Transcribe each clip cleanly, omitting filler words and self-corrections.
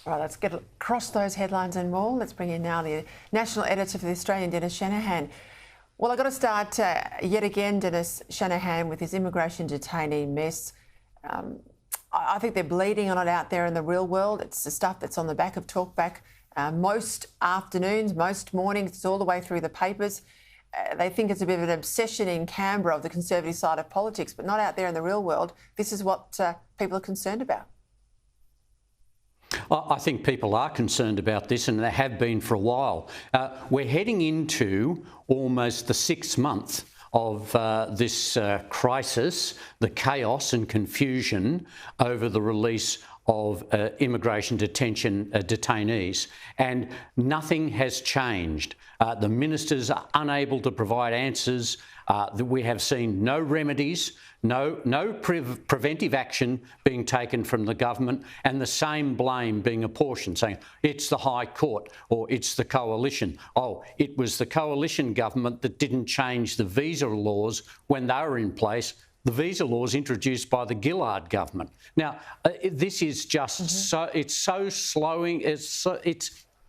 All right, let's get across those headlines and more. Let's bring in now the national editor for The Australian, Dennis Shanahan. Well, I've got to start yet again, Dennis Shanahan, with his immigration detainee mess. I think they're bleeding on it out there in the real world. It's the stuff that's on the back of Talkback most afternoons, most mornings. It's all the way through the papers. They think it's a bit of an obsession in Canberra of the Conservative side of politics, but not out there in the real world. This is what people are concerned about. I think people are concerned about this, and they have been for a while. We're heading into almost the 6th month of this crisis, the chaos and confusion over the release of immigration detention detainees, and nothing has changed. The ministers are unable to provide answers. We have seen no remedies, no preventive action being taken from the government, and the same blame being apportioned, saying it's the High Court or it's the coalition. Oh, it was the coalition government that didn't change the visa laws when they were in place. The visa laws introduced by the Gillard government. Now, this is just it's so slowing, it's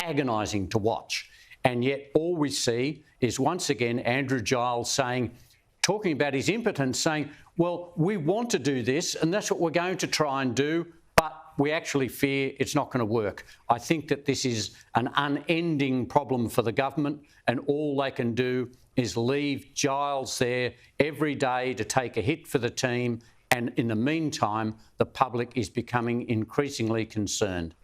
agonising to watch. And yet all we see is once again Andrew Giles talking about his impotence, saying, well, we want to do this and that's what we're going to try and do, but we actually fear it's not going to work. I think that this is an unending problem for the government, and all they can do is leave Giles there every day to take a hit for the team, and in the meantime, the public is becoming increasingly concerned.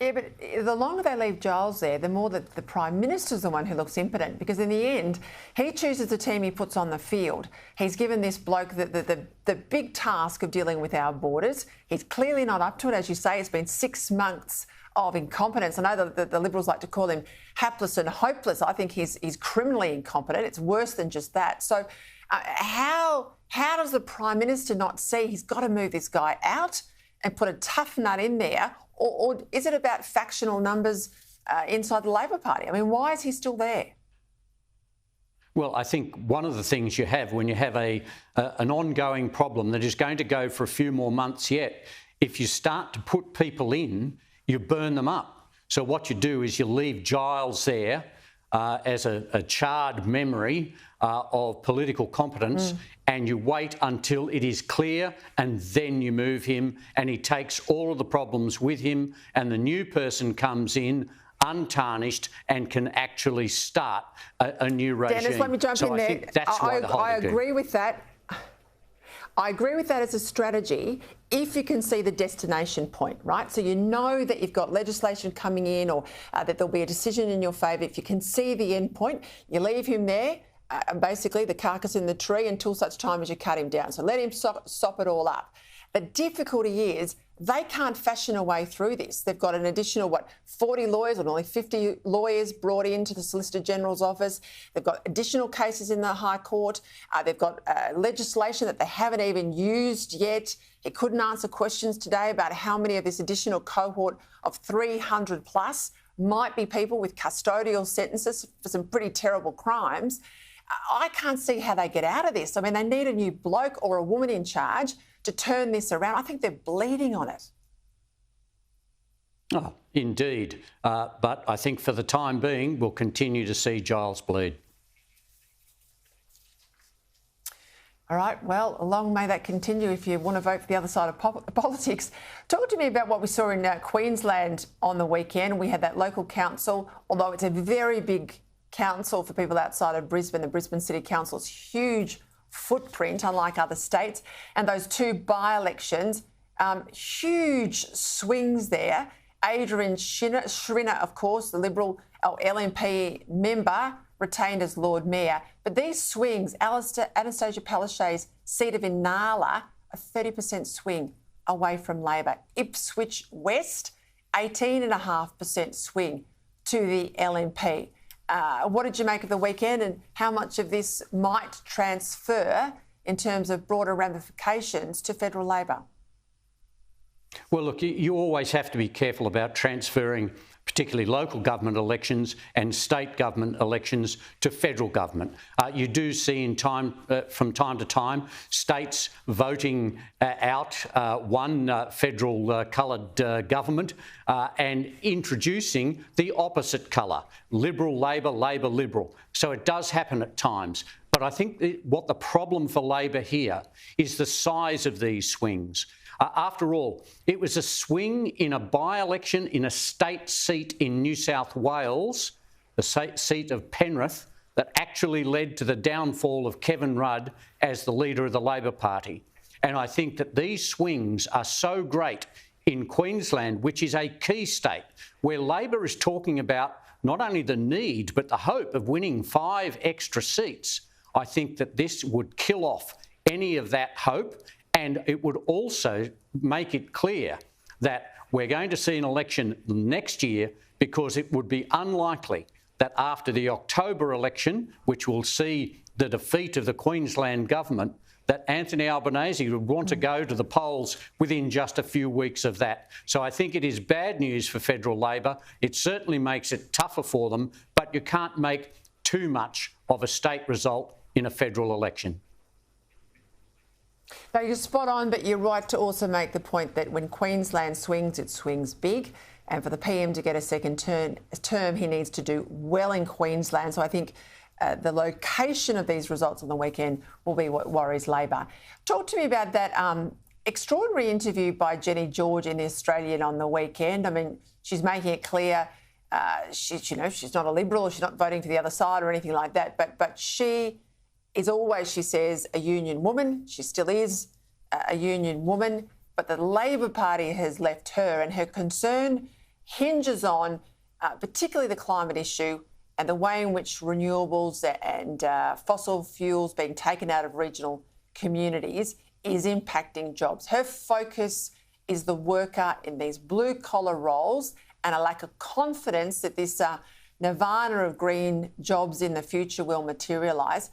Yeah, but the longer they leave Giles there, the more that the Prime Minister's the one who looks impotent, because in the end, he chooses the team he puts on the field. He's given this bloke the big task of dealing with our borders. He's clearly not up to it. As you say, it's been 6 months of incompetence. I know that the Liberals like to call him hapless and hopeless. I think he's criminally incompetent. It's worse than just that. So how does the Prime Minister not see he's got to move this guy out and put a tough nut in there? Or is it about factional numbers inside the Labor Party? I mean, why is he still there? Well, I think one of the things you have when you have an ongoing problem that is going to go for a few more months yet, if you start to put people in, you burn them up. So what you do is you leave Giles there as a charred memory of political competence, and you wait until it is clear, and then you move him, and he takes all of the problems with him, and the new person comes in untarnished and can actually start a new regime. Dennis, let me jump in there. I think that's I agree with that. I agree with that as a strategy if you can see the destination point, right? So you know that you've got legislation coming in, or that there'll be a decision in your favour. If you can see the end point, you leave him there, basically the carcass in the tree, until such time as you cut him down. So let him sop it all up. The difficulty is they can't fashion a way through this. They've got an additional, 40 lawyers or nearly 50 lawyers brought into the Solicitor General's office. They've got additional cases in the High Court. They've got legislation that they haven't even used yet. He couldn't answer questions today about how many of this additional cohort of 300 plus might be people with custodial sentences for some pretty terrible crimes. I can't see how they get out of this. I mean, they need a new bloke or a woman in charge to turn this around. I think they're bleeding on it. Oh, indeed. But I think for the time being, we'll continue to see Giles bleed. All right, well, long may that continue if you want to vote for the other side of politics. Talk to me about what we saw in Queensland on the weekend. We had that local council, although it's a very big council for people outside of Brisbane. The Brisbane City Council's huge footprint, unlike other states, and those two by-elections, huge swings there. Adrian Schrinner, of course, the Liberal LNP member, retained as Lord Mayor. But these swings, Anastasia Palaszczuk's seat of Inala, a 30% swing away from Labor. Ipswich West, 18.5% swing to the LNP. What did you make of the weekend, and how much of this might transfer in terms of broader ramifications to federal Labor? Well, look, you always have to be careful about transferring particularly local government elections and state government elections to federal government. You do see from time to time states voting out one federal coloured government and introducing the opposite colour, Liberal, Labor, Labor, Liberal. So it does happen at times. But I think what the problem for Labor here is the size of these swings. After all, it was a swing in a by-election in a state seat in New South Wales, the seat of Penrith, that actually led to the downfall of Kevin Rudd as the leader of the Labor Party. And I think that these swings are so great in Queensland, which is a key state, where Labor is talking about not only the need, but the hope of winning 5 extra seats. I think that this would kill off any of that hope. And it would also make it clear that we're going to see an election next year, because it would be unlikely that after the October election, which will see the defeat of the Queensland government, that Anthony Albanese would want to go to the polls within just a few weeks of that. So I think it is bad news for federal Labor. It certainly makes it tougher for them, but you can't make too much of a state result in a federal election. No, you're spot on, but you're right to also make the point that when Queensland swings, it swings big. And for the PM to get a second term, he needs to do well in Queensland. So I think the location of these results on the weekend will be what worries Labor. Talk to me about that extraordinary interview by Jenny George in The Australian on the weekend. I mean, she's making it clear she's not a Liberal, she's not voting for the other side or anything like that, but she is always, she says, a union woman. She still is a union woman, but the Labor Party has left her, and her concern hinges on particularly the climate issue and the way in which renewables and fossil fuels being taken out of regional communities is impacting jobs. Her focus is the worker in these blue-collar roles, and a lack of confidence that this nirvana of green jobs in the future will materialise.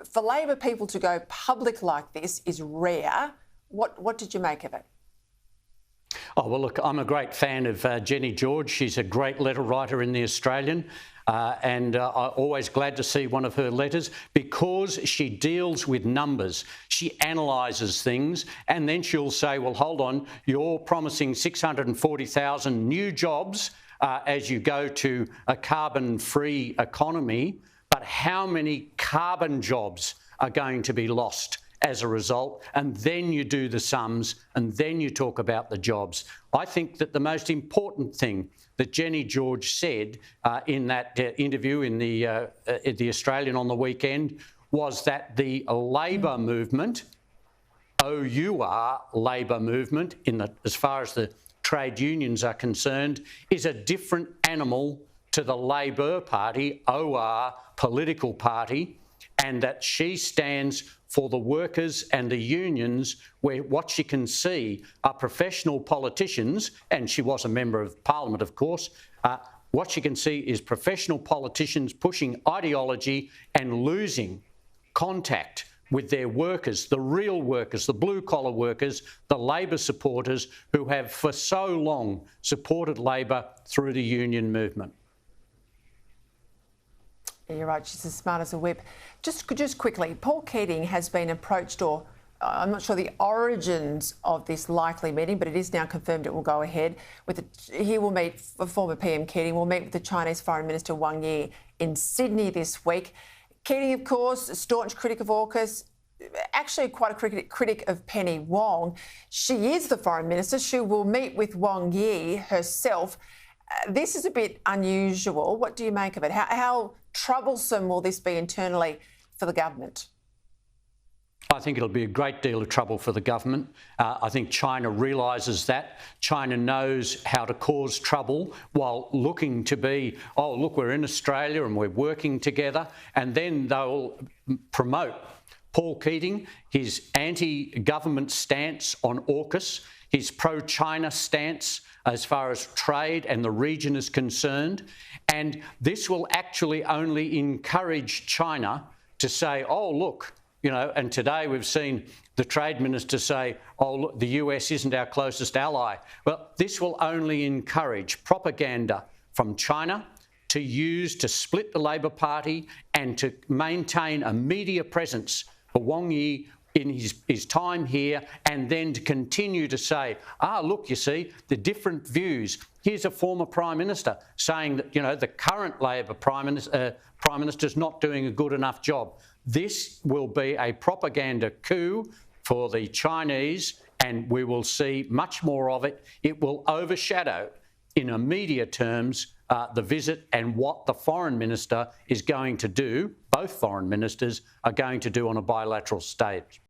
For Labor people to go public like this is rare. What did you make of it? Oh, well, look, I'm a great fan of Jenny George. She's a great letter writer in The Australian, and I'm always glad to see one of her letters, because she deals with numbers. She analyses things, and then she'll say, well, hold on, you're promising 640,000 new jobs as you go to a carbon-free economy. But how many carbon jobs are going to be lost as a result? And then you do the sums, and then you talk about the jobs. I think that the most important thing that Jenny George said in that interview in the Australian on the weekend was that the Labor movement, OUR Labor movement, as far as the trade unions are concerned, is a different animal to the Labor Party, OR political party, and that she stands for the workers and the unions, where what she can see are professional politicians, and she was a member of Parliament, of course. What she can see is professional politicians pushing ideology and losing contact with their workers, the real workers, the blue-collar workers, the Labor supporters who have for so long supported Labor through the union movement. You're right, she's as smart as a whip. Just quickly, Paul Keating has been approached, or I'm not sure the origins of this likely meeting, but it is now confirmed it will go ahead. He will meet, former PM Keating will meet with the Chinese Foreign Minister Wang Yi in Sydney this week. Keating, of course, a staunch critic of AUKUS, actually quite a critic of Penny Wong. She is the Foreign Minister. She will meet with Wang Yi herself. This is a bit unusual. What do you make of it? How troublesome will this be internally for the government? I think it'll be a great deal of trouble for the government. I think China realises that. China knows how to cause trouble while looking to be, oh, look, we're in Australia and we're working together. And then they'll promote Paul Keating, his anti-government stance on AUKUS, his pro-China stance as far as trade and the region is concerned. And this will actually only encourage China to say, oh, look, and today we've seen the trade minister say, oh, look, the US isn't our closest ally. Well, this will only encourage propaganda from China to use to split the Labor Party and to maintain a media presence for Wang Yi in his time here, and then to continue to say, look, you see, the different views. Here's a former Prime Minister saying that, the current Labor Prime Minister's not doing a good enough job. This will be a propaganda coup for the Chinese, and we will see much more of it. It will overshadow, in immediate terms, the visit and what the Foreign Minister is going to do, both Foreign Ministers are going to do on a bilateral stage.